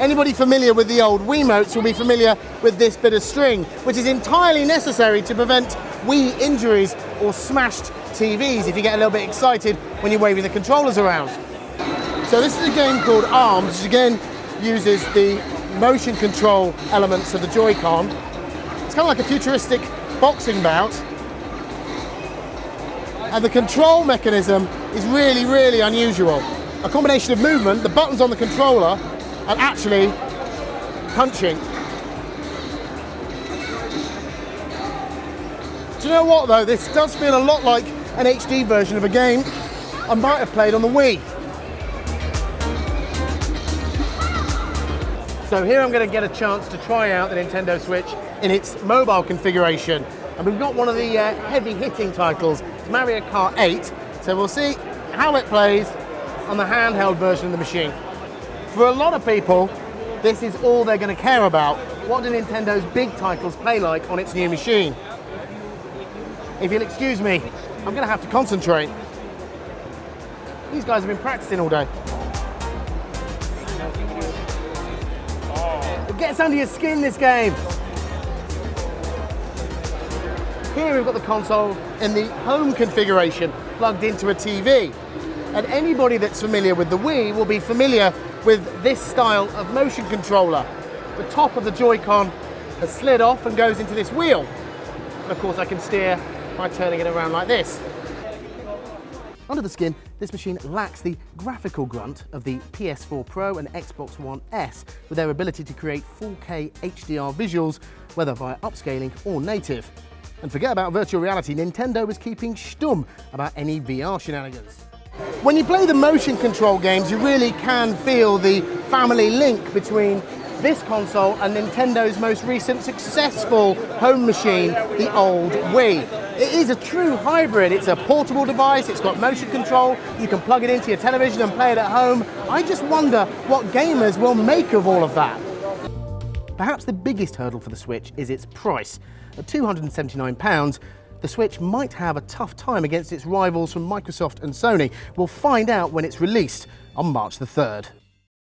Anybody familiar with the old Wiimotes will be familiar with this bit of string, which is entirely necessary to prevent Wii injuries or smashed TVs if you get a little bit excited when you're waving the controllers around. So this is a game called ARMS, which again uses the motion control elements of the Joy-Con. It's kind of like a futuristic boxing bout. And the control mechanism is really, really unusual. A combination of movement, the buttons on the controller, and actually punching. Do you know what though? This does feel a lot like an HD version of a game I might have played on the Wii. So here I'm going to get a chance to try out the Nintendo Switch in its mobile configuration. And we've got one of the heavy hitting titles, it's Mario Kart 8. So we'll see how it plays on the handheld version of the machine. For a lot of people, this is all they're going to care about. What do Nintendo's big titles play like on its new machine? If you'll excuse me, I'm going to have to concentrate. These guys have been practicing all day. It gets under your skin, this game. Here we've got the console in the home configuration plugged into a TV. And anybody that's familiar with the Wii will be familiar with this style of motion controller. The top of the Joy-Con has slid off and goes into this wheel. And of course I can steer by turning it around like this. Under the skin, this machine lacks the graphical grunt of the PS4 Pro and Xbox One S with their ability to create 4K HDR visuals, whether via upscaling or native. And forget about virtual reality, Nintendo was keeping stum about any VR shenanigans. When you play the motion control games, you really can feel the family link between this console and Nintendo's most recent successful home machine, the old Wii. It is a true hybrid. It's a portable device, it's got motion control, you can plug it into your television and play it at home. I just wonder what gamers will make of all of that. Perhaps the biggest hurdle for the Switch is its price. At £279, the Switch might have a tough time against its rivals from Microsoft and Sony. We'll find out when it's released on March the 3rd.